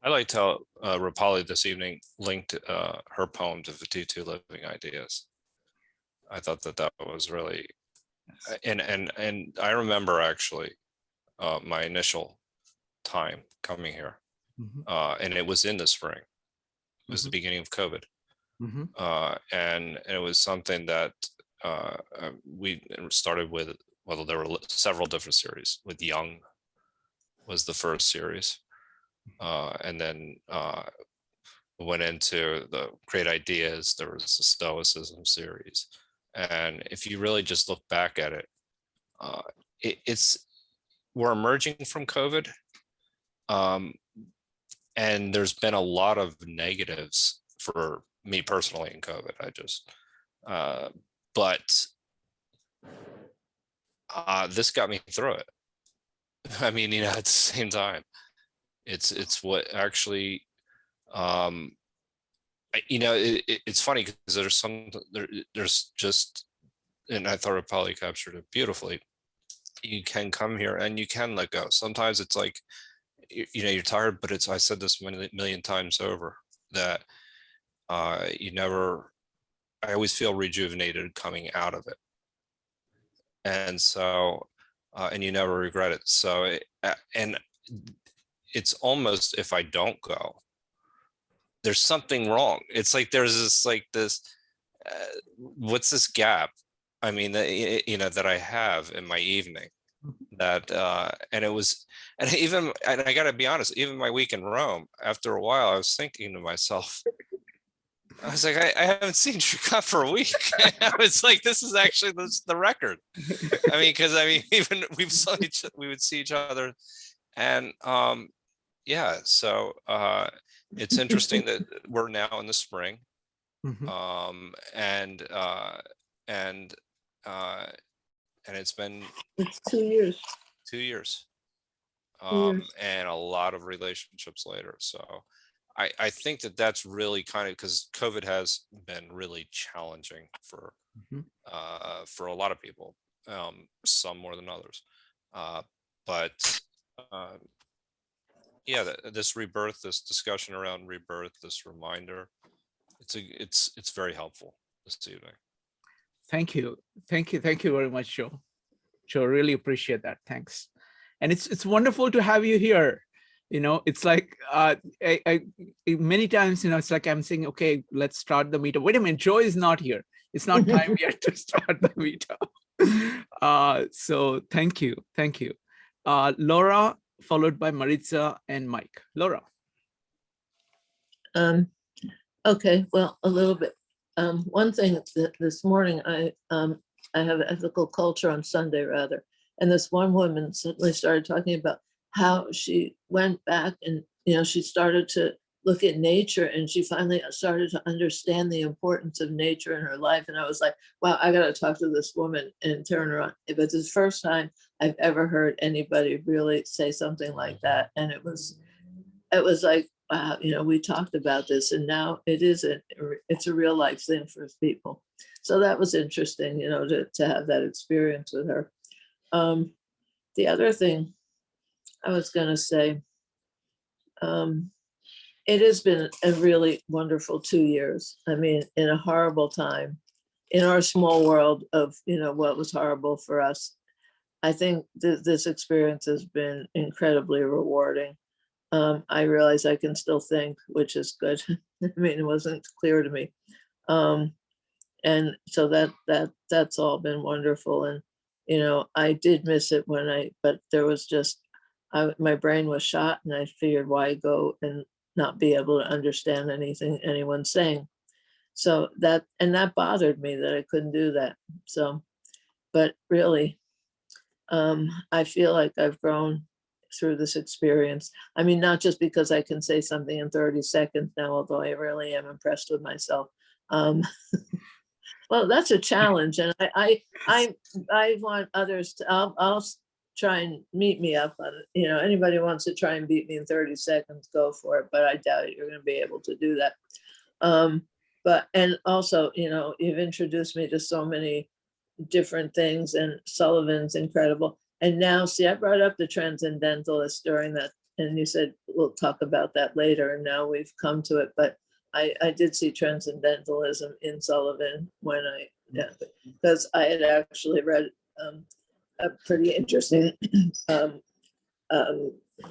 I liked how Rapali this evening linked her poem to Vatutu Living Ideas. I thought that was really, and I remember actually my initial time coming here, and it was in the spring. It was the beginning of COVID, and it was something that we started with. Well, there were several different series. With Young was the first series, and then went into the Great Ideas. There was the Stoicism series, and if you really just look back at it, we're emerging from COVID, and there's been a lot of negatives for me personally in COVID. But this got me through it. I mean, at the same time, it's what actually, it's funny because there's just, and I thought it probably captured it beautifully. You can come here and you can let go. Sometimes it's like, you're tired, but I said this a million times over, that I always feel rejuvenated coming out of it. And so, and you never regret it. So, and it's almost, if I don't go, there's something wrong. It's like, there's this, what's this gap? I mean, that I have in my evening, that, and I gotta be honest, even my week in Rome, after a while, I was thinking to myself, I was like, I haven't seen Shrikant for a week. I was like, this is actually the record. I mean, because even we would see each other, and yeah. So it's interesting that we're now in the spring, and it's been 2 years. 2 years, and a lot of relationships later. So I think that's really kind of, because COVID has been really challenging for a lot of people, some more than others. But yeah, this rebirth, this discussion around rebirth, this reminder, it's very helpful this evening. Thank you very much, Joe. Joe, really appreciate that. Thanks. And it's wonderful to have you here. It's like I many times, it's like I'm saying, okay, let's start the meetup. Wait a minute, Joe is not here. It's not time yet to start the meetup. So thank you. Laura, followed by Maritza and Mike. Laura. Okay, well, a little bit. One thing that this morning, I have ethical culture on Sunday rather, and this one woman suddenly started talking about how she went back and she started to look at nature, and she finally started to understand the importance of nature in her life. And I was like, wow, I got to talk to this woman and turn her on. But it's the first time I've ever heard anybody really say something like that, and it was like, wow, we talked about this, and now it's a real life thing for people. So that was interesting, to have that experience with her. The other thing I was going to say, it has been a really wonderful 2 years. I mean, in a horrible time, in our small world of, what was horrible for us. I think this experience has been incredibly rewarding. I realize I can still think, which is good. I mean, it wasn't clear to me. And so that's all been wonderful. And, I did miss it but there was just, my brain was shot, and I figured, why go and not be able to understand anything anyone's saying. So that bothered me that I couldn't do that. So, but really, I feel like I've grown through this experience. I mean, not just because I can say something in 30 seconds now, although I really am impressed with myself. Well, that's a challenge, and I want others to. I'll try and meet me up on it. Anybody wants to try and beat me in 30 seconds, go for it. But I doubt you're going to be able to do that. And also, you've introduced me to so many different things, and Sullivan's incredible. And now, see, I brought up the Transcendentalist during that and you said, we'll talk about that later, and now we've come to it, but I did see transcendentalism in Sullivan when because I had actually read a pretty interesting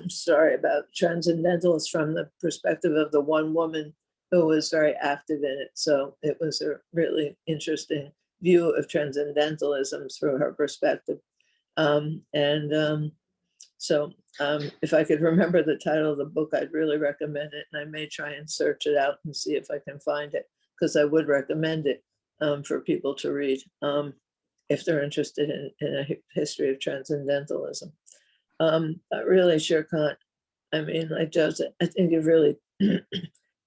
story about transcendentalists from the perspective of the one woman who was very active in it. So it was a really interesting view of transcendentalism through her perspective. If I could remember the title of the book, I'd really recommend it. And I may try and search it out and see if I can find it, because I would recommend it for people to read if they're interested in a history of transcendentalism. But really, Shirkant, I mean, like Joseph, I think you've really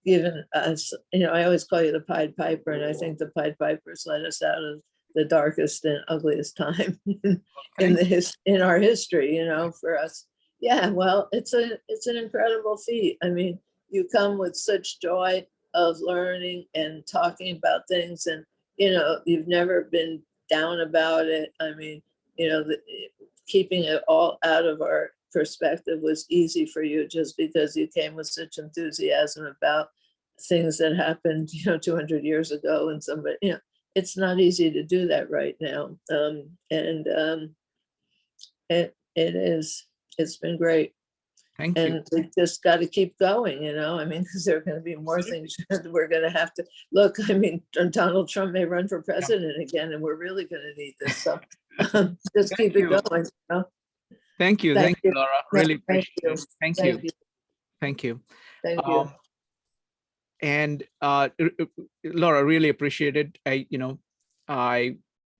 given us, I always call you the Pied Piper, and I think the Pied Pipers led us out of the darkest and ugliest time in our history, for us. Yeah, well, it's an incredible feat. I mean, you come with such joy of learning and talking about things, and you've never been down about it. I mean, keeping it all out of our perspective was easy for you, just because you came with such enthusiasm about things that happened, 200 years ago, and somebody, it's not easy to do that right now. It's been great. Thank you. And we just got to keep going, I mean, because there are going to be more things that we're going to have to look. I mean, Donald Trump may run for president again, and we're really going to need this. So just keep it going. Thank you. Thank you, Laura. Really appreciate it. Thank you. Thank you. And Laura, really appreciate it. I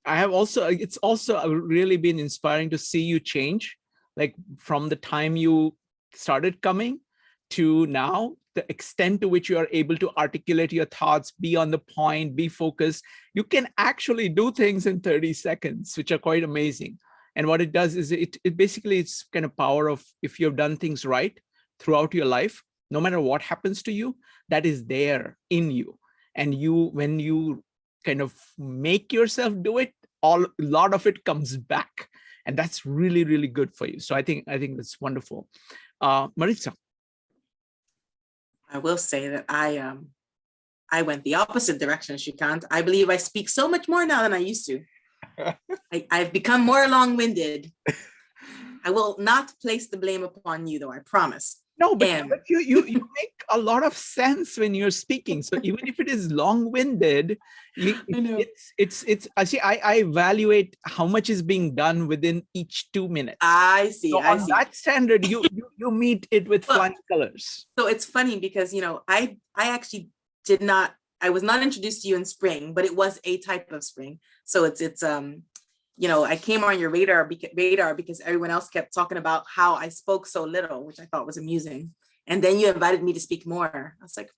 have also, it's also really been inspiring to see you change, like from the time you started coming to now, the extent to which you are able to articulate your thoughts, be on the point, be focused. You can actually do things in 30 seconds, which are quite amazing. And what it does is it basically, it's kind of power of, if you've done things right throughout your life, no matter what happens to you, that is there in you. And when you kind of make yourself do it, a lot of it comes back. And that's really, really good for you. So I think that's wonderful. Maritza. I will say that I went the opposite direction, Shrikant. I believe I speak so much more now than I used to. I've become more long-winded. I will not place the blame upon you, though, I promise. No, but you make a lot of sense when you're speaking. So even if it is long-winded, I evaluate how much is being done within each 2 minutes. I see. So on that standard, you meet it with flying colors. So it's funny because I actually I was not introduced to you in spring, but it was a type of spring. So it's I came on your radar because everyone else kept talking about how I spoke so little, which I thought was amusing. And then you invited me to speak more. I was like,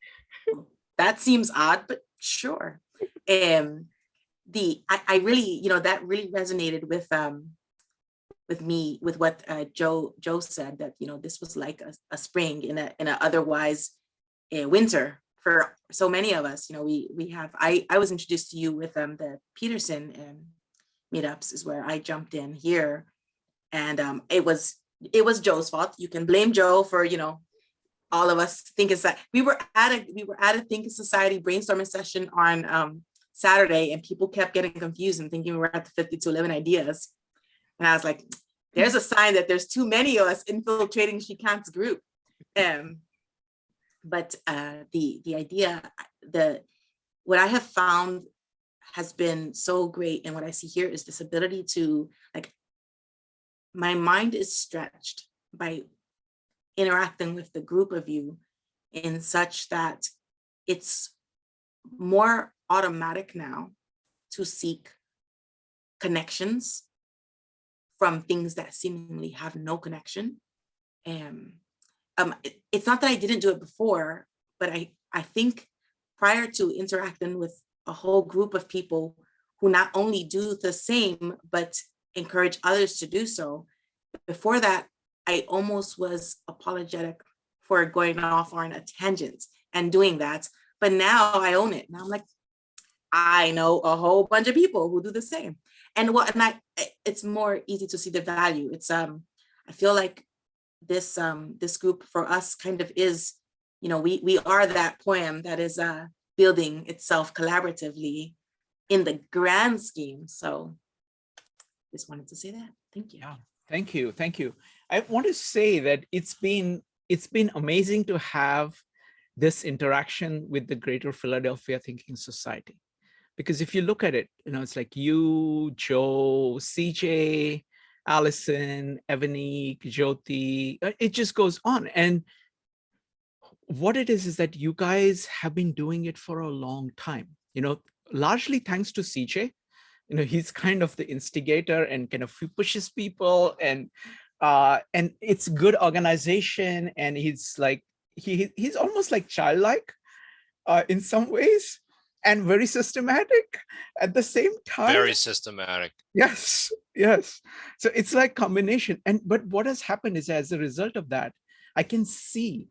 that seems odd, but sure. I really, that really resonated with me, with what Joe said, that, this was like a spring in a otherwise winter for so many of us. I was introduced to you with the Peterson meetups is where I jumped in here, and it was Joe's fault. You can blame Joe for all of us thinking that we were at a Thinking Society brainstorming session on Saturday, and people kept getting confused and thinking we were at the 5211 ideas, and I was like, there's a sign that there's too many of us infiltrating Shrikant's group. But the idea, what I have found has been so great, and what I see here is this ability to, my mind is stretched by interacting with the group of you in such that it's more automatic now to seek connections from things that seemingly have no connection. It's not that I didn't do it before, but I think prior to interacting with a whole group of people who not only do the same, but encourage others to do so. Before that, I almost was apologetic for going off on a tangent and doing that. But now I own it. Now I'm like, I know a whole bunch of people who do the same. And it's more easy to see the value. It's I feel like this group for us kind of is, we are that poem that is building itself collaboratively in the grand scheme. So just wanted to say that. Thank you. Yeah, thank you. Thank you. I want to say that it's been amazing to have this interaction with the Greater Philadelphia Thinking Society. Because if you look at it, it's like you, Joe, CJ, Allison, Ebony, Jyoti, it just goes on. And what it is that you guys have been doing it for a long time, largely thanks to CJ. He's kind of the instigator and kind of pushes people, and it's good organization. And he's like, he's almost like childlike in some ways, and very systematic at the same time. Very systematic. Yes, yes. So it's like combination. But what has happened is, as a result of that, I can see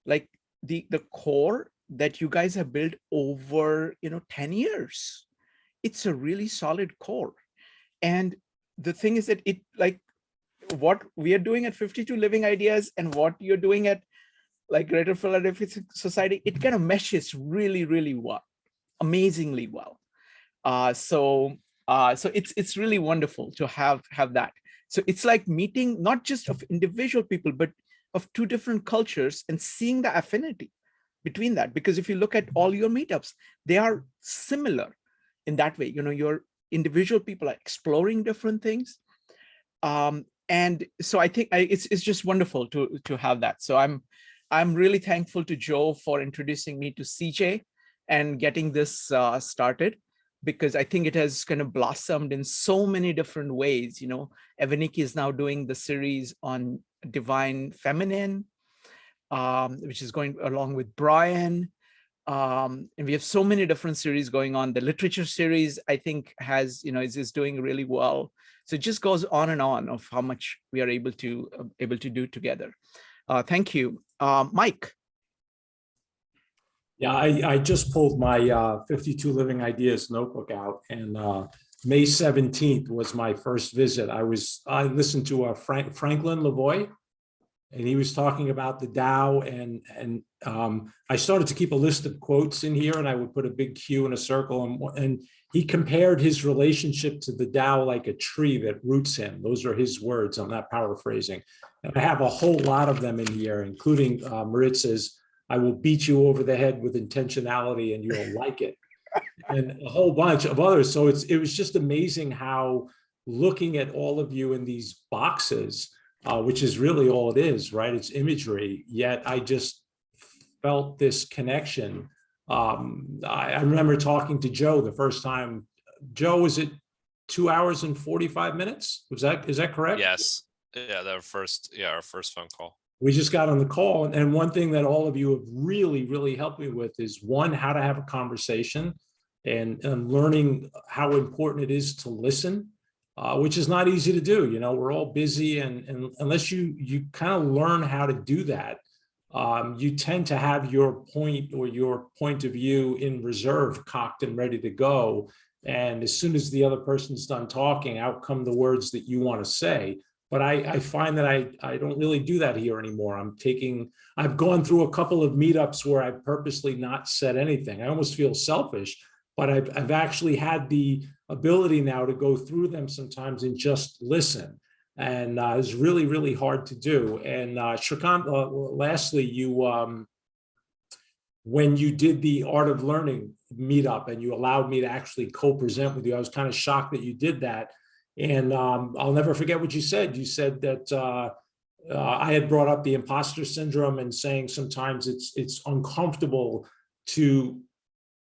like the core that you guys have built over 10 years. It's a really solid core. And the thing is that it, like what we are doing at 52 Living Ideas and what you're doing at like Greater Philadelphia Society, it kind of meshes really, really well, amazingly well. So it's really wonderful to have that. So it's like meeting not just of individual people, but of two different cultures and seeing the affinity between that. Because if you look at all your meetups, they are similar in that way. Your individual people are exploring different things. And so I think it's just wonderful to have that. So I'm really thankful to Joe for introducing me to CJ and getting this started, because I think it has kind of blossomed in so many different ways. Evaniki is now doing the series on Divine Feminine, which is going along with Brian. And we have so many different series going on. The literature series, I think, has, is doing really well. So it just goes on and on of how much we are able to do together. Thank you. Mike. Yeah, I just pulled my 52 Living Ideas notebook out, and May 17th was my first visit. I listened to Franklin Lavoie, and he was talking about the Tao, and I started to keep a list of quotes in here, and I would put a big Q in a circle, and he compared his relationship to the Tao like a tree that roots him. Those are his words. I'm not paraphrasing. And I have a whole lot of them in here, including Maritza's, "I will beat you over the head with intentionality and you'll like it," and a whole bunch of others. So it was just amazing how, looking at all of you in these boxes, which is really all it is, right? It's imagery, yet I just felt this connection. I remember talking to Joe the first time. Joe, was it 2 hours and 45 minutes? Is that correct? Yes. Yeah, our first phone call. We just got on the call. And one thing that all of you have really, really helped me with is, one, how to have a conversation, and learning how important it is to listen, which is not easy to do. We're all busy, and unless you kind of learn how to do that, you tend to have your point or your point of view in reserve, cocked and ready to go. And as soon as the other person's done talking, out come the words that you want to say. But I find that I don't really do that here anymore. I've gone through a couple of meetups where I've purposely not said anything. I almost feel selfish, but I've actually had the ability now to go through them sometimes and just listen. And it's really, really hard to do. And Shrikant, lastly, when you did the Art of Learning meetup and you allowed me to actually co-present with you, I was kind of shocked that you did that. And I'll never forget what you said. You said that I had brought up the imposter syndrome and saying sometimes it's uncomfortable to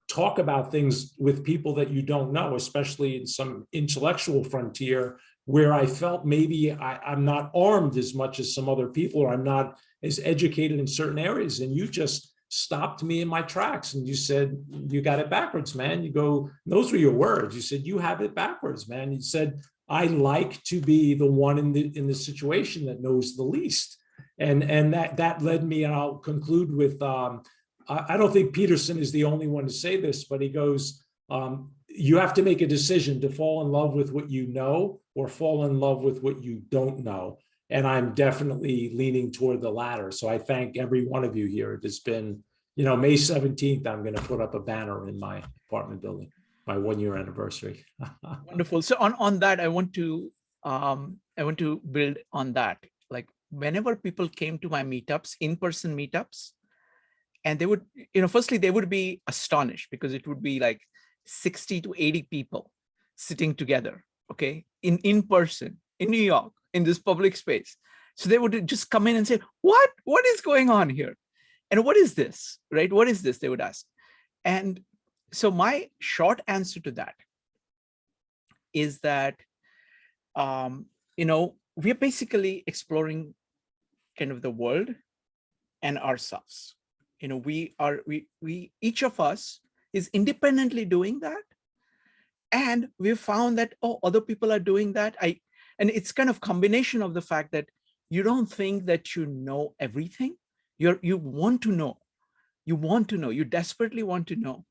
talk about things with people that you don't know, especially in some intellectual frontier where I felt maybe I'm not armed as much as some other people, or I'm not as educated in certain areas. And you just stopped me in my tracks and you said, "You got it backwards, man." You go, those were your words. You said, "You have it backwards, man." You said, "I like to be the one in the situation that knows the least." And that led me, and I'll conclude with, I don't think Peterson is the only one to say this, but he goes, you have to make a decision to fall in love with what you know or fall in love with what you don't know. And I'm definitely leaning toward the latter. So I thank every one of you here. It has been, May 17th, I'm going to put up a banner in my apartment building, my 1-year anniversary. Wonderful. So on that, I want to build on that. Like whenever people came to my meetups, in-person meetups, and they would, firstly, they would be astonished because it would be like 60 to 80 people sitting together, okay, in person in New York, in this public space. So they would just come in and say, what is going on here? And what is this, right? What is this? They would ask. And so my short answer to that is that, we're basically exploring kind of the world and ourselves. We each of us is independently doing that. And we've found that, other people are doing that. And it's kind of combination of the fact that you don't think that you know everything. You want to know. You desperately want to know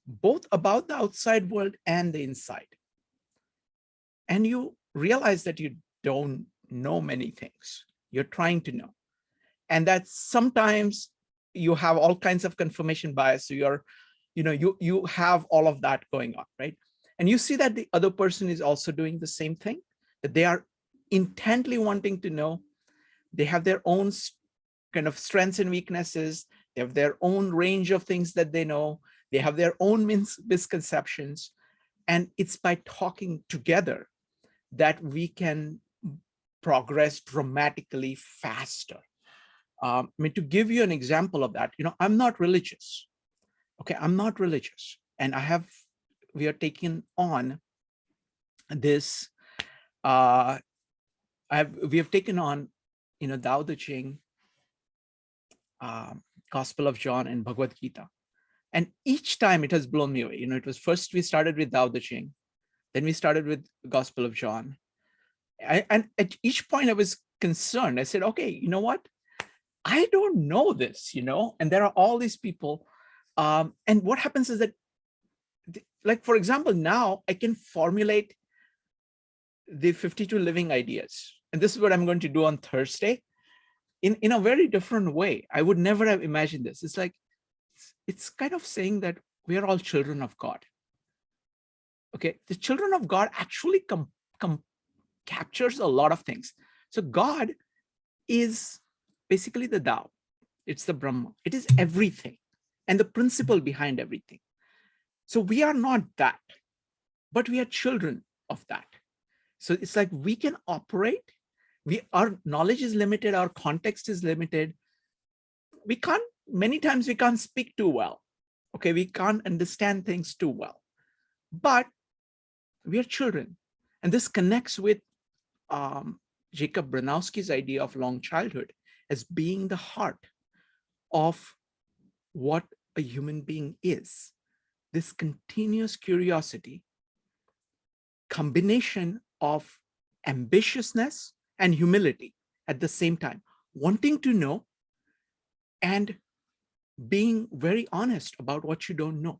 both about the outside world and the inside. And you realize that you don't know many things. You're trying to know. And that sometimes you have all kinds of confirmation bias. So you have all of that going on, right? And you see that the other person is also doing the same thing, that they are intently wanting to know. They have their own kind of strengths and weaknesses. They have their own range of things that they know. They have their own misconceptions. And it's by talking together that we can progress dramatically faster. To give you an example of that, I'm not religious. Okay, I'm not religious. And we are taking on this, we have taken on, Tao Te Ching, Gospel of John, and Bhagavad Gita. And each time it has blown me away. It was first we started with Tao Te Ching, then we started with Gospel of John. And at each point I was concerned. I said, okay, you know what? I don't know this, and there are all these people. And what happens is that, like, for example, now I can formulate the 52 living ideas. And this is what I'm going to do on Thursday in a very different way. I would never have imagined this. It's like, it's kind of saying that we are all children of God. Okay, the children of God actually captures a lot of things. So God is basically the Tao. It's the Brahma. It is everything and the principle behind everything. So we are not that, but we are children of that. So it's like we can operate. Our knowledge is limited. Our context is limited. Many times we can't speak too well. Okay, we can't understand things too well, but we are children. And this connects with Jacob Branowski's idea of long childhood as being the heart of what a human being is. This continuous curiosity, combination of ambitiousness and humility at the same time, wanting to know and being very honest about what you don't know.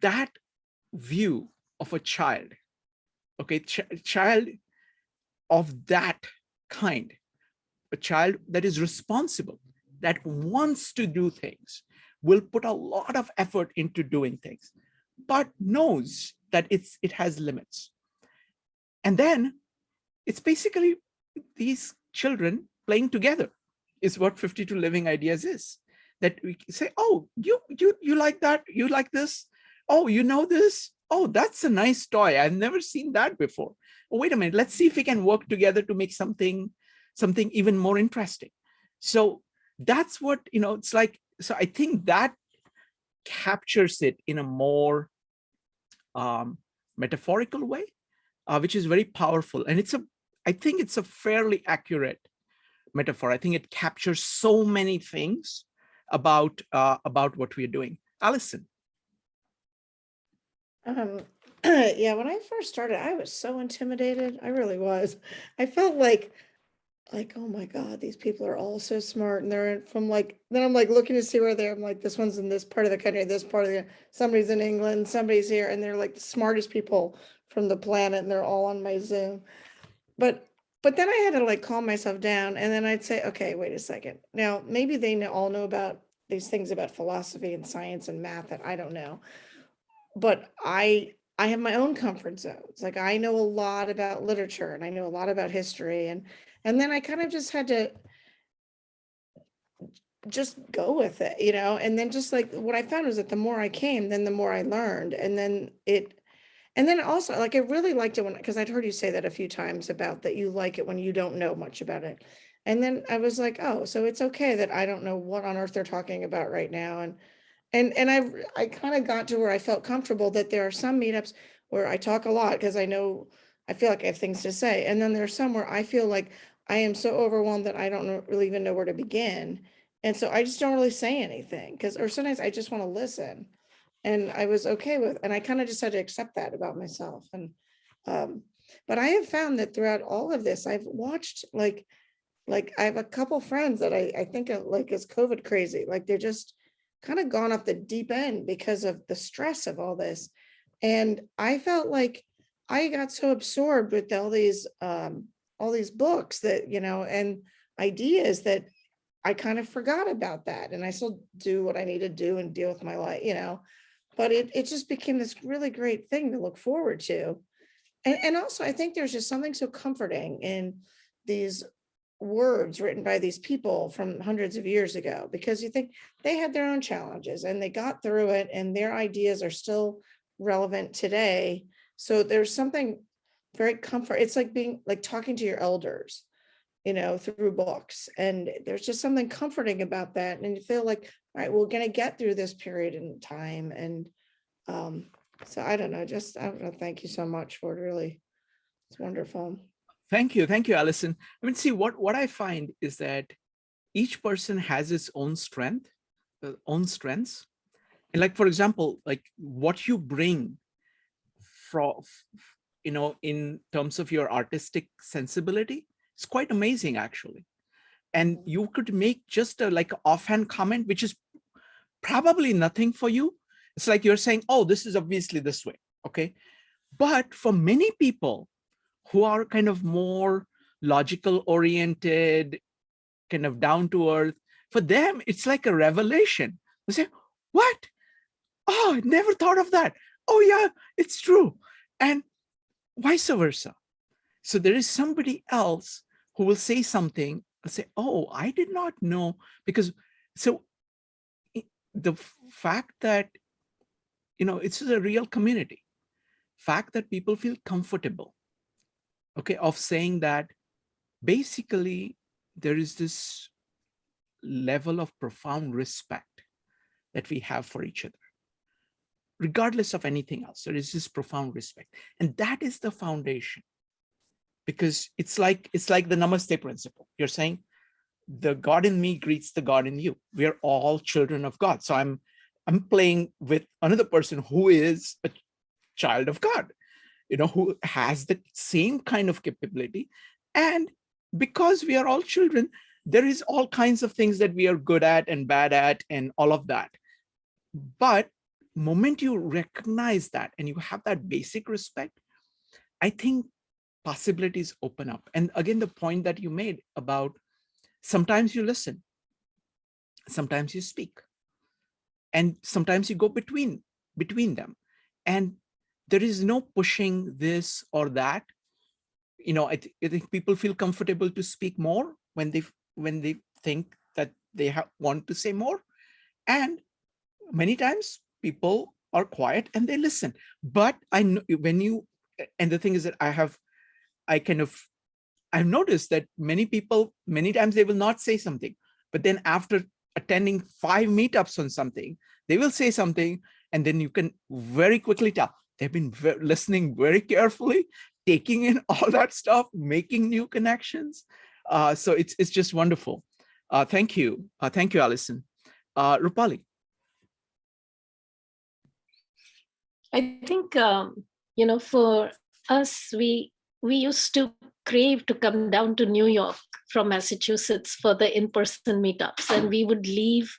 That view of a child, okay, child of that kind, a child that is responsible, that wants to do things, will put a lot of effort into doing things, but knows that it has limits. And then it's basically these children playing together is what 52 Living Ideas is. That we say, oh, you like that, you like this, oh, you know this, oh, that's a nice toy, I've never seen that before. Oh, wait a minute, let's see if we can work together to make something even more interesting. So that's what, it's like. So I think that captures it in a more metaphorical way, which is very powerful. And I think it's a fairly accurate metaphor. I think it captures so many things about what we're doing. Allison. Yeah, when I first started, I was so intimidated. I really was. I felt like, oh my God, these people are all so smart. And they're from then I'm looking to see where they're, I'm like, this one's in this part of the country, this part of somebody's in England, somebody's here. And they're like the smartest people from the planet. And they're all on my Zoom. But but then I had to like calm myself down, and then I'd say, okay, wait a second. Now, maybe they all know about these things about philosophy and science and math that I don't know, but I have my own comfort zones. Like I know a lot about literature and I know a lot about history, and then I kind of just had to just go with it, you know. And then just like what I found was that the more I came, then the more I learned, and then also like I really liked it when, because I'd heard you say that a few times about that you like it when you don't know much about it. And then I was like, oh, so it's okay that I don't know what on earth they're talking about right now. And I kind of got to where I felt comfortable that there are some meetups where I talk a lot because I know I feel like I have things to say. And then there's some where I feel like I am so overwhelmed that I don't really even know where to begin. And so I just don't really say anything because, or sometimes I just want to listen. And I was okay with, and I kind of just had to accept that about myself. And, but I have found that throughout all of this, I've watched like I have a couple friends that I think of like as COVID crazy, like they're just kind of gone off the deep end because of the stress of all this. And I felt like I got so absorbed with all these books that, you know, and ideas that I kind of forgot about that. And I still do what I need to do and deal with my life, you know, but it just became this really great thing to look forward to. And also I think there's just something so comforting in these words written by these people from hundreds of years ago, because you think they had their own challenges and they got through it and their ideas are still relevant today. So there's something very comfort. It's like being like talking to your elders, you know, through books. And there's just something comforting about that. And you feel like, all right, we're going to get through this period in time. And so I don't know, thank you so much for it. Really, it's wonderful. Thank you, Alison. I mean, see, what I find is that each person has its own strengths. And like, for example, like what you bring from, you know, in terms of your artistic sensibility, it's quite amazing, actually. And you could make just a like offhand comment, which is probably nothing for you. It's like you're saying, oh, this is obviously this way, okay? But for many people who are kind of more logical oriented, kind of down to earth, for them, it's like a revelation. They say, what? Oh, I never thought of that. Oh yeah, it's true. And vice versa. So there is somebody else who will say something and say, oh, I did not know. Because so the fact that, you know, it's a real community, fact that people feel comfortable, okay, of saying that basically there is this level of profound respect that we have for each other. Regardless of anything else, there is this profound respect. And that is the foundation. Because it's like the namaste principle. You're saying the God in me greets the God in you. We're all children of God. So I'm playing with another person who is a child of God, you know, who has the same kind of capability. And because we are all children, there is all kinds of things that we are good at and bad at and all of that. But moment you recognize that and you have that basic respect, I think possibilities open up. And again, the point that you made about sometimes you listen, sometimes you speak, and sometimes you go between them. And there is no pushing this or that. You know, I think people feel comfortable to speak more when they think that they want to say more. And many times people are quiet and they listen. But I know and the thing is that I've noticed that many people, many times they will not say something, but then after attending 5 meetups on something, they will say something, and then you can very quickly tell they've been listening very carefully, taking in all that stuff, making new connections. So it's just wonderful. Thank you, Alison. Rupali. I think you know, for us, we used to crave to come down to New York from Massachusetts for the in-person meetups, and we would leave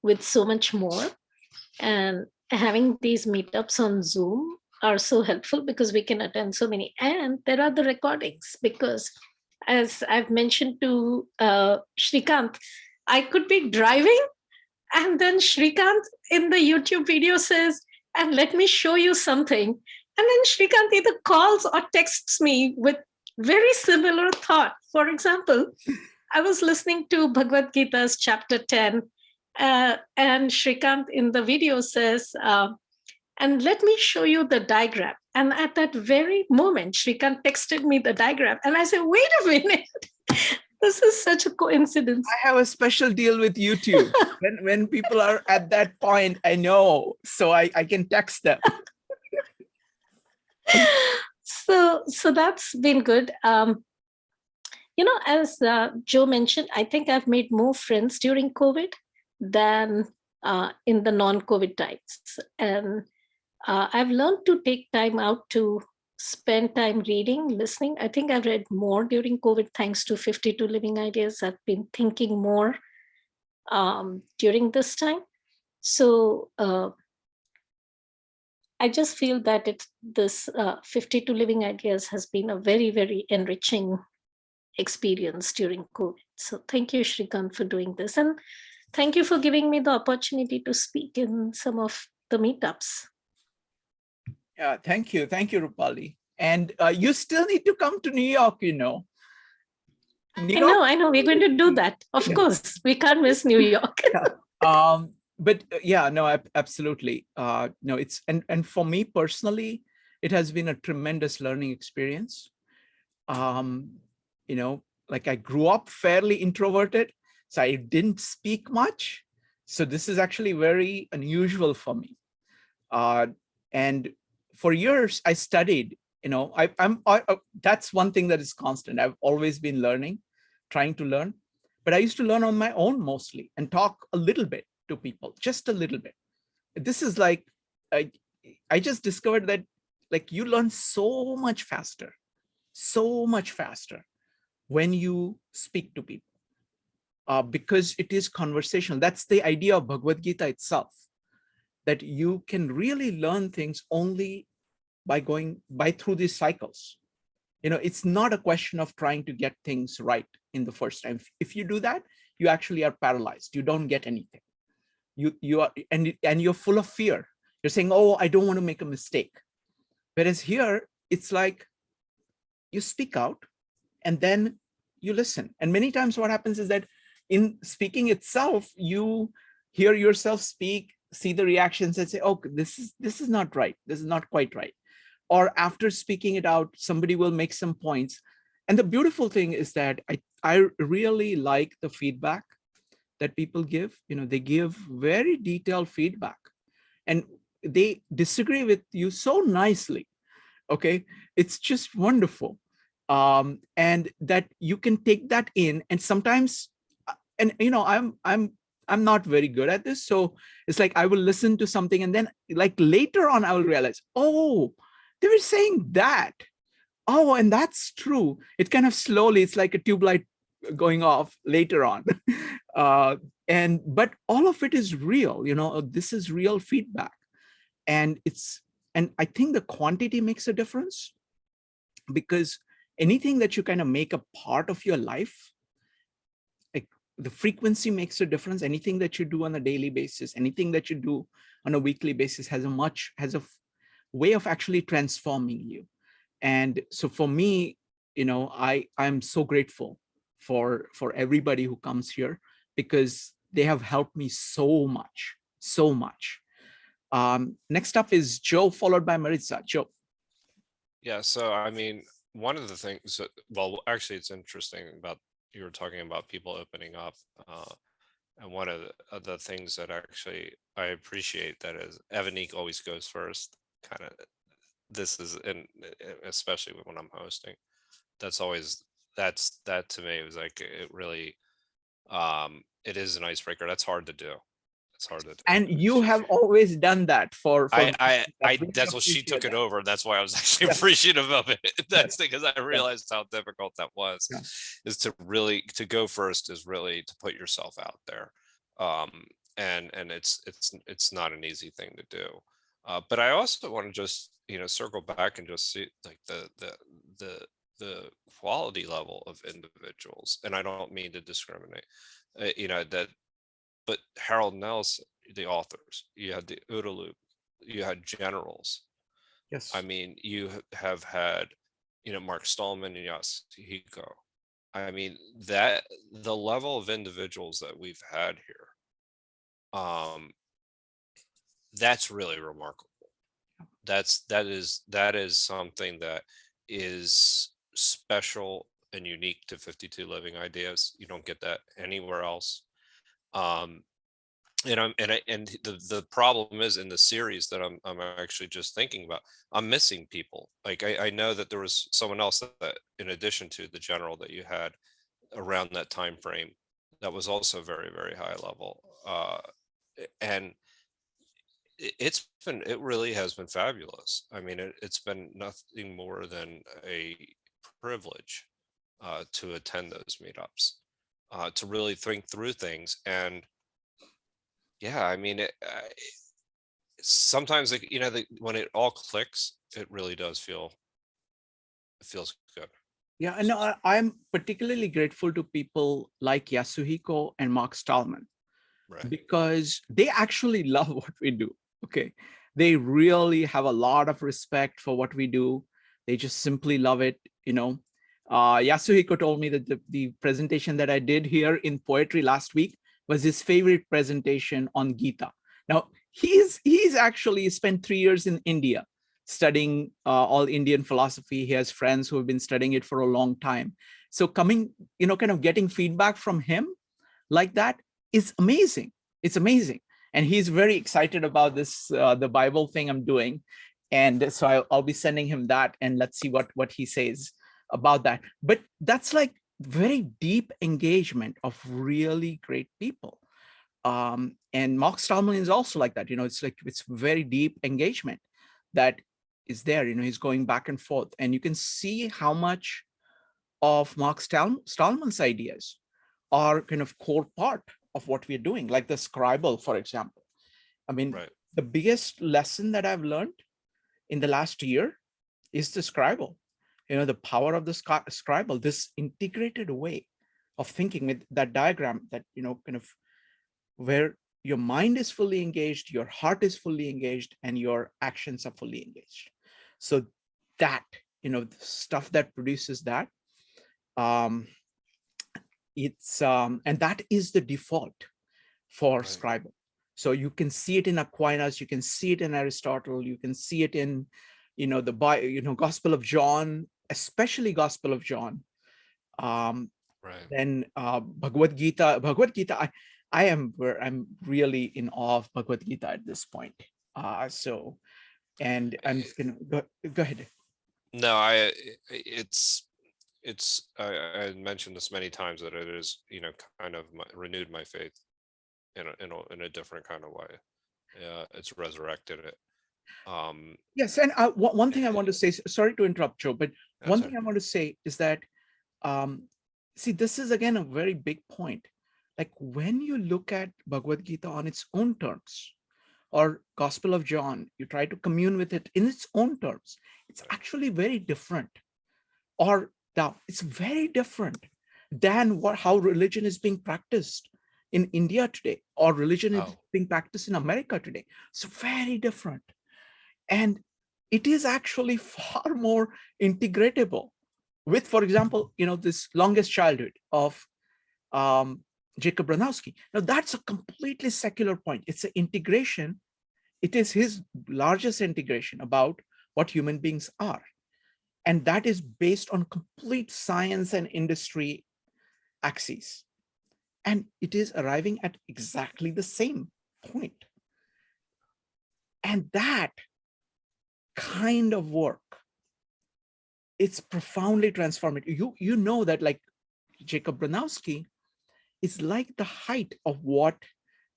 with so much more. And having these meetups on Zoom are so helpful because we can attend so many. And there are the recordings, because as I've mentioned to Shrikant, I could be driving and then Shrikant in the YouTube video says, and let me show you something. And then Shrikant either calls or texts me with very similar thought. For example, I was listening to Bhagavad Gita's chapter 10, and Shrikant in the video says, and let me show you the diagram. And at that very moment, Shrikant texted me the diagram. And I said, wait a minute, this is such a coincidence. I have a special deal with YouTube. When people are at that point, I know, so I can text them. So that's been good. As Joe mentioned, I think I've made more friends during COVID than in the non-COVID times. And I've learned to take time out to spend time reading, listening. I think I've read more during COVID thanks to 52 Living Ideas. I've been thinking more during this time. So I just feel that this 52 Living Ideas has been a very, very enriching experience during COVID. So thank you, Shrikant, for doing this. And thank you for giving me the opportunity to speak in some of the meetups. Yeah, thank you. Thank you, Rupali. And you still need to come to New York, you know. I know. We're going to do that. Of course, we can't miss New York. But yeah, no, absolutely. No, it's, and for me personally, it has been a tremendous learning experience. Like I grew up fairly introverted, so I didn't speak much. So this is actually very unusual for me. And for years I studied, that's one thing that is constant. I've always been learning, trying to learn, but I used to learn on my own mostly and talk a little bit to people, just a little bit. This is like, I just discovered that like you learn so much faster when you speak to people, because it is conversational. That's the idea of Bhagavad Gita itself, that you can really learn things only by going through these cycles. It's not a question of trying to get things right in the first time. If you do that, you actually are paralyzed. You don't get anything. You are, and you're full of fear. You're saying, oh, I don't want to make a mistake. Whereas here, it's like you speak out and then you listen. And many times what happens is that in speaking itself, you hear yourself speak, see the reactions and say, oh, this is not right. This is not quite right. Or after speaking it out, somebody will make some points. And the beautiful thing is that I really like the feedback that people give. They give very detailed feedback and they disagree with you so nicely. Okay, it's just wonderful. And that you can take that in, and sometimes, and I'm not very good at this. So it's like, I will listen to something and then like later on, I will realize, oh, they were saying that. Oh, and that's true. It kind of slowly, it's like a tube light going off later on. But all of it is real, this is real feedback. And I think the quantity makes a difference, because anything that you kind of make a part of your life, like the frequency makes a difference. Anything that you do on a daily basis, anything that you do on a weekly basis has a way of actually transforming you. And so for me, I'm so grateful for everybody who comes here, because they have helped me so much. Next up is Joe, followed by Maritza. Joe. Yeah, so I mean, one of the things well, actually, it's interesting about, you were talking about people opening up, and one of the things that actually I appreciate, that is Evanique always goes first. Kind of, this is, and especially when I'm hosting, that to me was like, it really, it is an icebreaker. That's hard to do. It's hard to do. And you have always done that for I that's what she took it over. That's why I was actually appreciative of it. That's because I realized how difficult that was. Yeah. Is to go first is really to put yourself out there. And it's not an easy thing to do. But I also want to just, circle back and just see like the the quality level of individuals, and I don't mean to discriminate, but Harold Nelson, the authors, you had the OODA loop, you had generals. Yes. I mean, you have had, Mark Stallman and Yasuhiko. I mean, that the level of individuals that we've had here, that's really remarkable. That is something that is special and unique to 52 Living Ideas. You don't get that anywhere else. The problem is, in the series that I'm actually just thinking about, I'm missing people. Like I know that there was someone else that in addition to the general that you had around that time frame, that was also very, very high level. And it really has been fabulous. I mean, it's been nothing more than a privilege to attend those meetups, to really think through things. And yeah, I mean, sometimes, like, when it all clicks, it really does it feels good. Yeah, and I'm particularly grateful to people like Yasuhiko and Mark Stallman, Right. because they actually love what we do. Okay. They really have a lot of respect for what we do. They just simply love it. Yasuhiko told me that the presentation that I did here in poetry last week was his favorite presentation on Gita. Now, he's actually spent 3 years in India studying all Indian philosophy. He has friends who have been studying it for a long time. So coming, kind of getting feedback from him like that is amazing. It's amazing. And he's very excited about this, the Bible thing I'm doing. And so I'll be sending him that, and let's see what he says about that. But that's like very deep engagement of really great people. And Mark Stallman is also like that. It's very deep engagement that is there. He's going back and forth, and you can see how much of Mark Stallman's ideas are kind of core part of what we're doing, like the Scribal, for example. I mean, Right. the biggest lesson that I've learned in the last year is the Scribal. The power of the Scribal, this integrated way of thinking with that diagram that, kind of where your mind is fully engaged, your heart is fully engaged, and your actions are fully engaged. So that, the stuff that produces that, and that is the default for Right. Scribal. So you can see it in Aquinas, you can see it in Aristotle, you can see it in, the Gospel of John, especially Gospel of John. Right. Then Bhagavad Gita. I'm really in awe of Bhagavad Gita at this point. And I'm just gonna go ahead. No, I mentioned this many times, that it is, kind of renewed my faith in a different kind of way. It's resurrected it. Yes, and one thing I want to say, sorry to interrupt, Joe, but one thing I want to say is that, see, this is again a very big point. Like when you look at Bhagavad Gita on its own terms, or Gospel of John, you try to commune with it in its own terms, it's actually very different. Or now it's very different than how religion is being practiced in India today, or religion is being practiced in America today. So very different. And it is actually far more integratable with, for example, this longest childhood of Jacob Bronowski. Now that's a completely secular point. It's an integration. It is his largest integration about what human beings are. And that is based on complete science and industry axes. And it is arriving at exactly the same point. And that kind of work, it's profoundly transformative. You know that, like, Jacob Bronowski is like the height of what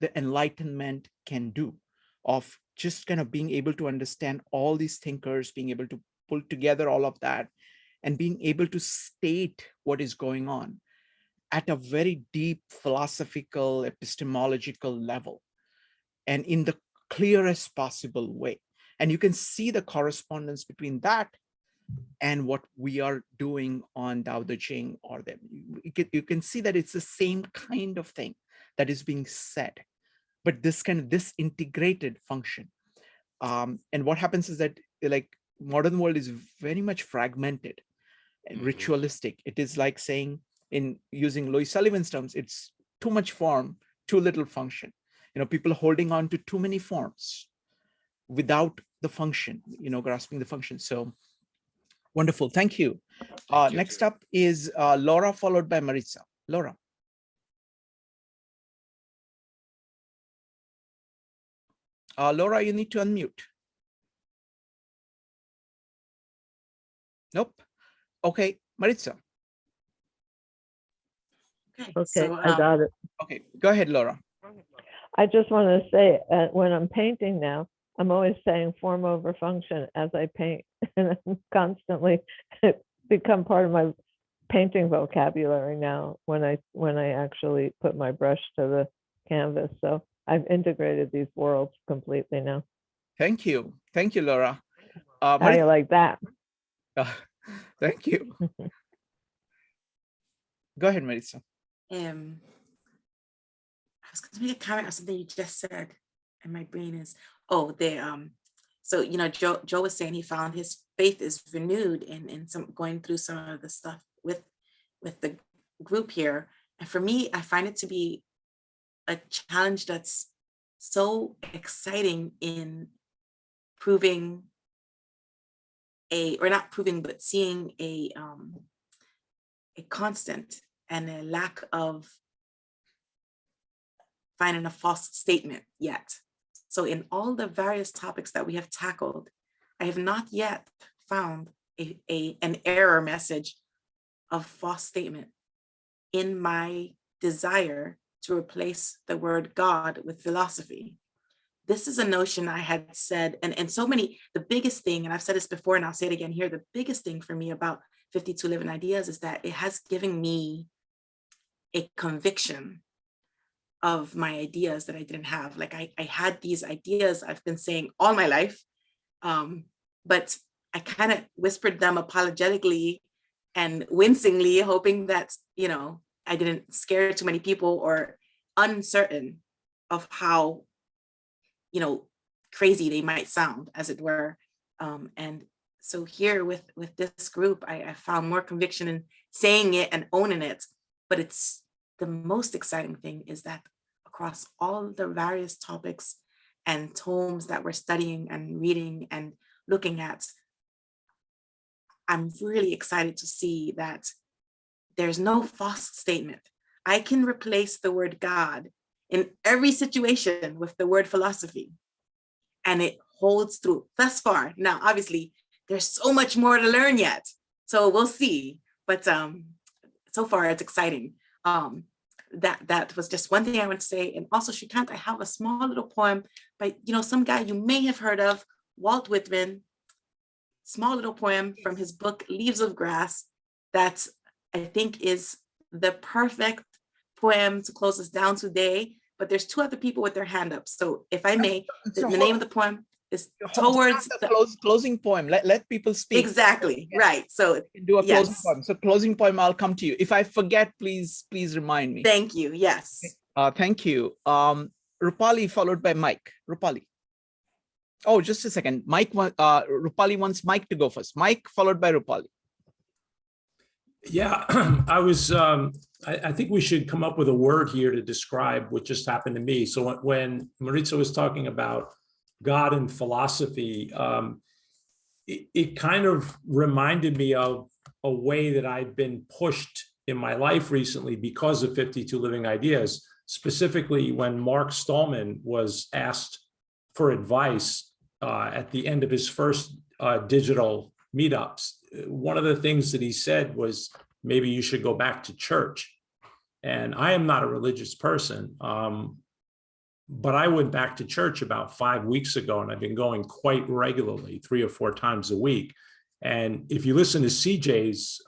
the Enlightenment can do, of just kind of being able to understand all these thinkers, being able to pull together all of that, and being able to state what is going on at a very deep philosophical, epistemological level, and in the clearest possible way. And you can see the correspondence between that and what we are doing on Dao De Ching or them. You can see that it's the same kind of thing that is being said, but this integrated function. And what happens is that, like, modern world is very much fragmented and ritualistic. It is like saying, in using Lois Sullivan's terms, it's too much form, too little function. People holding on to too many forms without the function, grasping the function. So wonderful. Thank you. Next up is Laura, followed by Maritza. Laura. Laura, you need to unmute. Nope. Okay, Maritza. Okay, so, I got it. Okay, go ahead, Laura. I just want to say, when I'm painting now, I'm always saying form over function as I paint, and I'm constantly become part of my painting vocabulary now when I actually put my brush to the canvas. So I've integrated these worlds completely now. Thank you, Laura. How do you like that? Thank you. Go ahead, Maritza. I was going to make a comment on something you just said, and my brain is, so Joe was saying he found his faith is renewed in some going through some of the stuff with the group here. And for me, I find it to be a challenge that's so exciting in proving seeing a constant and a lack of finding a false statement yet. So in all the various topics that we have tackled, I have not yet found an error message of false statement in my desire to replace the word God with philosophy. This is a notion I had said, and so many, the biggest thing, and I've said this before and I'll say it again here, the biggest thing for me about 52 Living Ideas is that it has given me a conviction of my ideas that I didn't have. Like I had these ideas I've been saying all my life, but I kind of whispered them apologetically and wincingly, hoping that, I didn't scare too many people or uncertain of how, crazy they might sound, as it were. And so here with this group, I found more conviction in saying it and owning it. But it's the most exciting thing is that across all the various topics and tomes that we're studying and reading and looking at, I'm really excited to see that there's no false statement. I can replace the word God in every situation with the word philosophy, and it holds through thus far. Now, obviously, there's so much more to learn yet, so we'll see. But so far, it's exciting. That was just one thing I want to say. And also, Shrikant, I have a small little poem by some guy you may have heard of, Walt Whitman. Small little poem from his book Leaves of Grass that I think is the perfect poem to close us down today. But there's two other people with their hand up. So if I may, the name of the poem is Towards the closing poem. Let people speak. Exactly. Yes. Right. So do a closing poem. So closing poem, I'll come to you. If I forget, please remind me. Thank you. Yes. Thank you. Rupali, followed by Mike. Rupali. Oh, just a second. Mike, Rupali wants Mike to go first. Mike, followed by Rupali. Yeah, I think we should come up with a word here to describe what just happened to me. So when Maritza was talking about God and philosophy, it kind of reminded me of a way that I've been pushed in my life recently because of 52 Living Ideas, specifically when Mark Stallman was asked for advice at the end of his first digital meetups. One of the things that he said was, maybe you should go back to church. And I am not a religious person, but I went back to church about 5 weeks ago, and I've been going quite regularly, 3 or 4 times a week. And if you listen to CJ's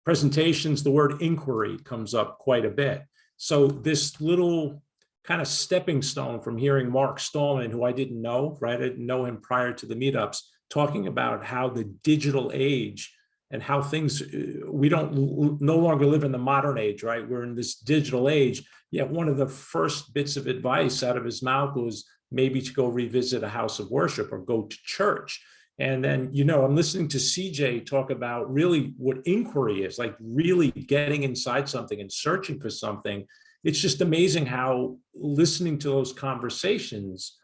presentations, the word inquiry comes up quite a bit. So this little kind of stepping stone from hearing Mark Stallman, who I didn't know, right? I didn't know him prior to the meetups, talking about how the digital age and how things, we don't no longer live in the modern age, right? We're in this digital age. Yet one of the first bits of advice out of his mouth was maybe to go revisit a house of worship or go to church. And then, you know, I'm listening to CJ talk about really what inquiry is, like really getting inside something and searching for something. It's just amazing how listening to those conversations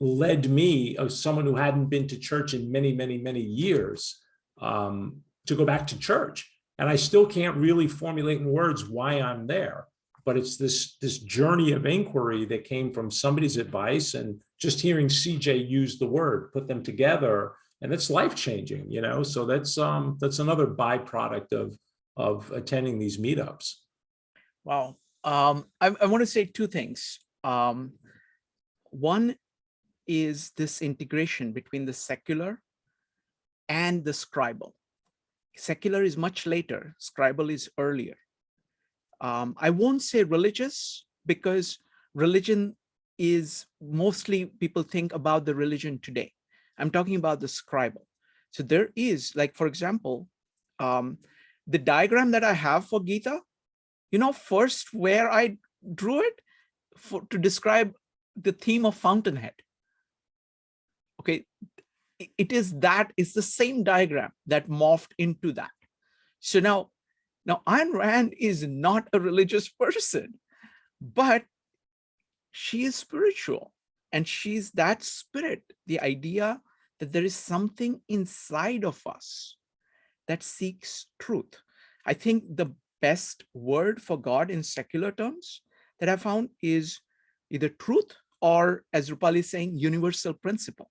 led me, as someone who hadn't been to church in many, many, many years, to go back to church. And I still can't really formulate in words why I'm there, but it's this journey of inquiry that came from somebody's advice, and just hearing CJ use the word, put them together, and it's life-changing, you know. So that's another byproduct of attending these meetups. Wow. I want to say two things. One is this integration between the secular and the scribal. Secular is much later, scribal is earlier. I won't say religious, because religion is mostly, people think about the religion today. I'm talking about the scribal. So there is, like, for example, the diagram that I have for Gita, you know, first where I drew it to describe the theme of Fountainhead. Okay, it's the same diagram that morphed into that. So now Ayn Rand is not a religious person, but she is spiritual, and she's that spirit, the idea that there is something inside of us that seeks truth. I think the best word for God in secular terms that I found is either truth, or, as Rupali is saying, universal principle.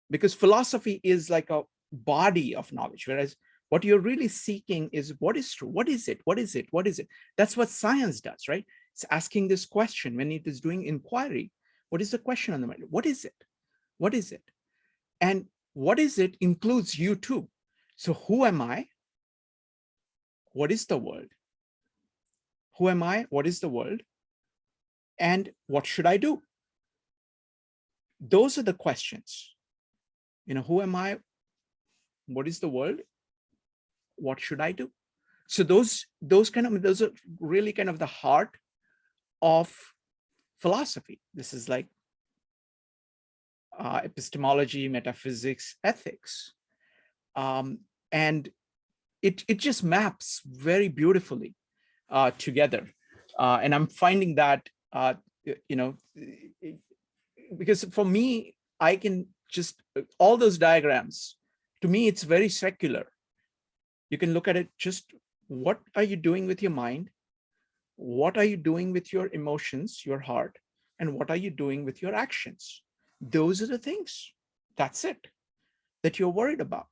Because philosophy is like a body of knowledge, whereas what you're really seeking is what is true, what is it, what is it, what is it? That's what science does, right? It's asking this question when it is doing inquiry. What is the question on the mind? What is it? What is it? And what is it includes you too. So who am I? What is the world? Who am I? What is the world? And what should I do? Those are the questions. You know, who am I? What is the world? What should I do? So those are really kind of the heart of philosophy. This is like epistemology, metaphysics, ethics. And it just maps very beautifully together. And I'm finding that, you know, because for me, I can just, all those diagrams, to me, it's very secular. You can look at it, just what are you doing with your mind? What are you doing with your emotions, your heart? And what are you doing with your actions? Those are the things. That's it that you're worried about.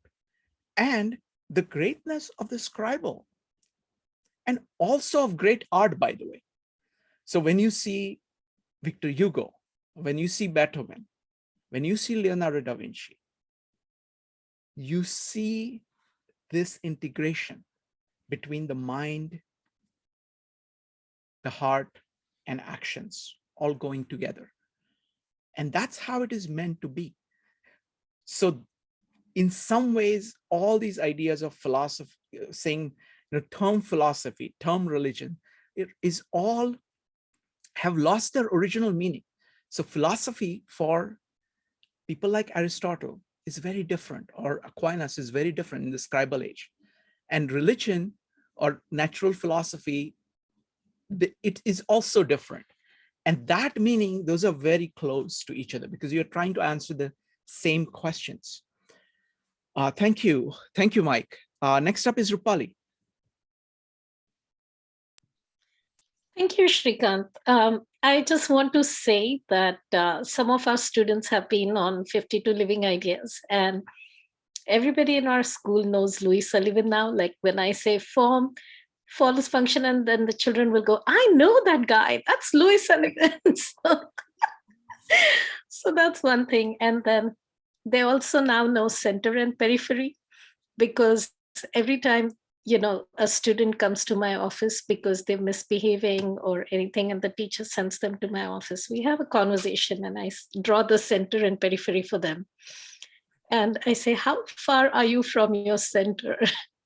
And the greatness of the scribal, and also of great art, by the way. So when you see Victor Hugo, when you see Beethoven, when you see Leonardo da Vinci, you see this integration between the mind, the heart, and actions all going together. And that's how it is meant to be. So in some ways, all these ideas of philosophy, saying, you know, term philosophy, term religion, it is all have lost their original meaning. So philosophy for people like Aristotle is very different, or Aquinas is very different in the scribal age. And religion or natural philosophy, it is also different. And that meaning, those are very close to each other, because you're trying to answer the same questions. Thank you. Thank you, Mike. Next up is Rupali. Thank you, Shrikant. I just want to say that some of our students have been on 52 Living Ideas, and everybody in our school knows Louis Sullivan now. Like when I say form follows function, and then the children will go, I know that guy, that's Louis Sullivan. So that's one thing. And then they also now know center and periphery, because every time, you know, a student comes to my office because they're misbehaving or anything, and the teacher sends them to my office, we have a conversation and I draw the center and periphery for them. And I say, how far are you from your center?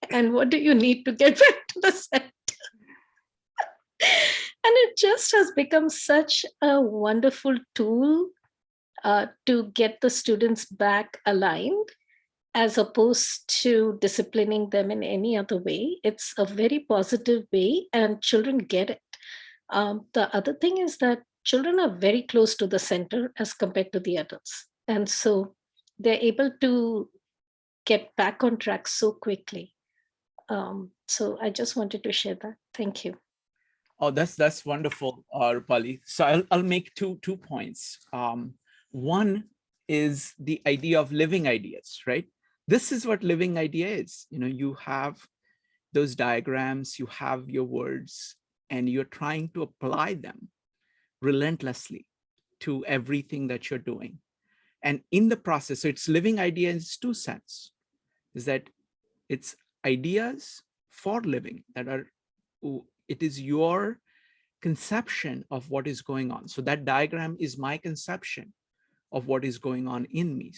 And what do you need to get back to the center? And it just has become such a wonderful tool to get the students back aligned, as opposed to disciplining them in any other way. It's a very positive way, and children get it. The other thing is that children are very close to the center as compared to the adults. And so they're able to get back on track so quickly. So I just wanted to share that. Thank you. Oh, that's wonderful, Rupali. So I'll make two points. One is the idea of living ideas, right? This is what living idea is. You know, you have those diagrams, you have your words, and you're trying to apply them relentlessly to everything that you're doing. And in the process, so it's living idea in two sense, is that it's ideas for living that are, it is your conception of what is going on. So that diagram is my conception of what is going on in me.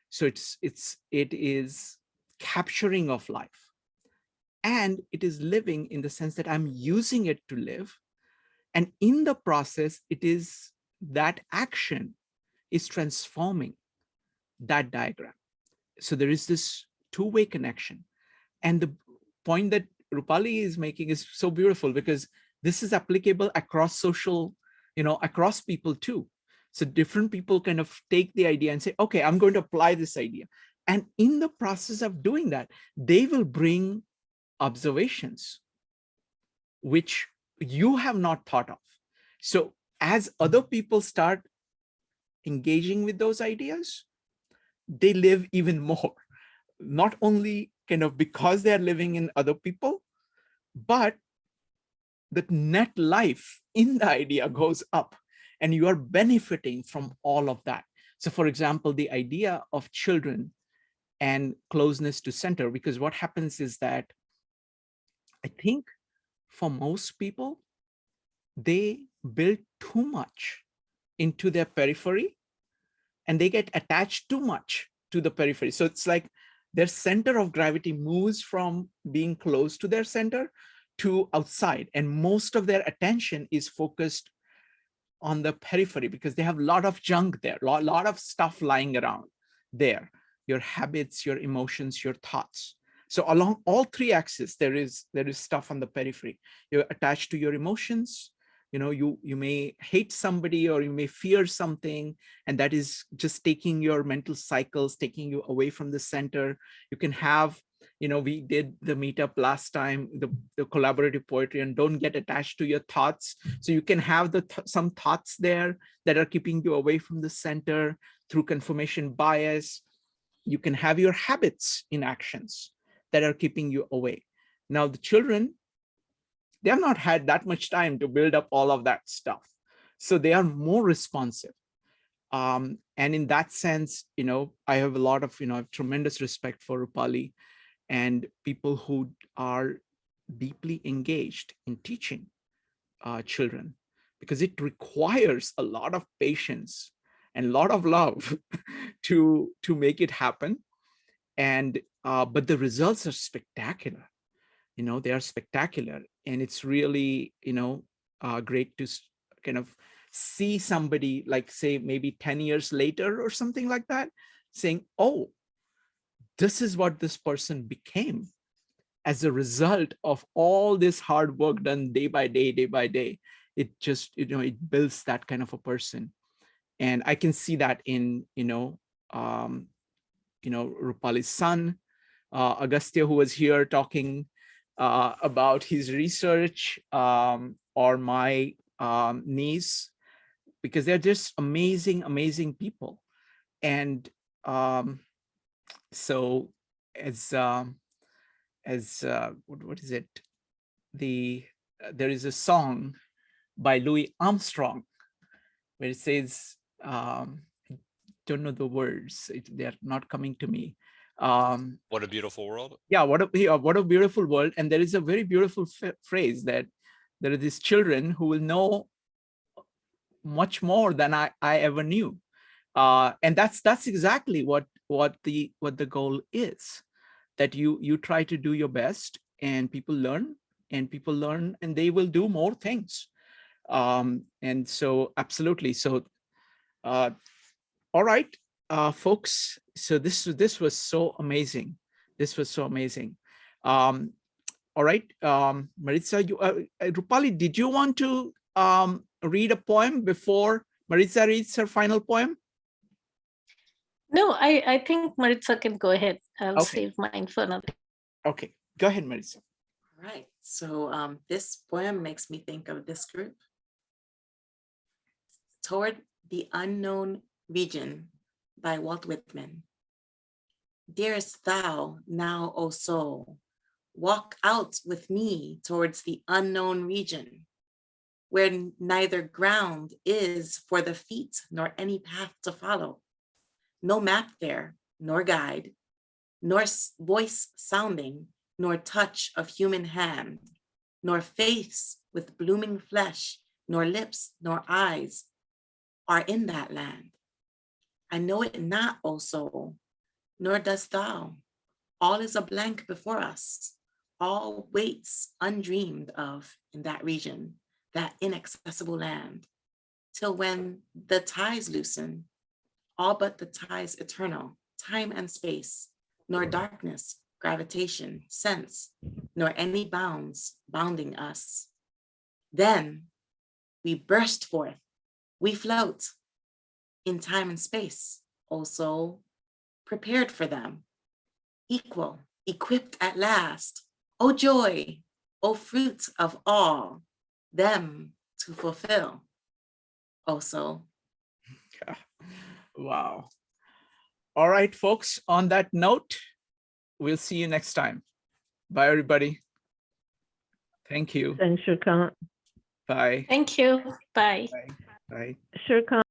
So it is capturing of life, and it is living in the sense that I'm using it to live. And in the process, it is that action is transforming that diagram. So there is this two-way connection. And the point that Rupali is making is so beautiful, because this is applicable across social, across people too. So different people kind of take the idea and say, okay, I'm going to apply this idea. And in the process of doing that, they will bring observations which you have not thought of. So as other people start engaging with those ideas, they live even more, not only kind of because they're living in other people, but the net life in the idea goes up, and you are benefiting from all of that. So for example, the idea of children and closeness to center, because what happens is that I think for most people, they build too much into their periphery, and they get attached too much to the periphery. So it's like their center of gravity moves from being close to their center to outside. And most of their attention is focused on the periphery, because they have a lot of junk there, a lot of stuff lying around there, your habits, your emotions, your thoughts. So along all three axes, there is stuff on the periphery. You're attached to your emotions. You may hate somebody, or you may fear something, and that is just taking your mental cycles, taking you away from the center. You can have, we did the meetup last time, the collaborative poetry, and don't get attached to your thoughts. So you can have some thoughts there that are keeping you away from the center through confirmation bias. You can have your habits in actions that are keeping you away. Now the children, they have not had that much time to build up all of that stuff. So they are more responsive. And in that sense, I have a lot of, I have tremendous respect for Rupali and people who are deeply engaged in teaching children, because it requires a lot of patience and a lot of love to make it happen. And but the results are spectacular. They are spectacular, and it's really great to kind of see somebody, like say maybe 10 years later or something like that, saying, oh, this is what this person became as a result of all this hard work done day by day. It just it builds that kind of a person. And I can see that in Rupali's son, Agastya, who was here talking about his research, or my niece, because they're just amazing people. And so as what is it? There is a song by Louis Armstrong where it says, don't know the words, they're not coming to me. What a beautiful world. Yeah, what a beautiful world. And there is a very beautiful phrase that there are these children who will know much more than I ever knew. And that's exactly what what the goal is, that you try to do your best, and people learn, and they will do more things. And so absolutely. So all right, folks, so this was so amazing. All right, Maritza, Rupali, did you want to read a poem before Maritza reads her final poem? No, I think Maritza can go ahead. I'll Okay. save mine for another. Okay, go ahead, Maritza. Right. So this poem makes me think of this group. Toward the Unknown Region by Walt Whitman. Dearest thou now, O soul, walk out with me towards the unknown region, where neither ground is for the feet nor any path to follow. No map there, nor guide, nor voice sounding, nor touch of human hand, nor face with blooming flesh, nor lips, nor eyes are in that land. I know it not, O soul, nor dost thou. All is a blank before us. All waits undreamed of in that region, that inaccessible land, till when the ties loosen, all but the ties eternal, time and space, nor darkness, gravitation, sense, nor any bounds bounding us. Then we burst forth, we float in time and space, O soul, prepared for them, equal, equipped at last, O joy, O fruit of all, them to fulfill, O soul. Wow. All right, folks, on that note, we'll see you next time. Bye, everybody. Thank you. Thanks, Shrikant. Bye. Thank you. Bye. Bye. Bye. Shrikant.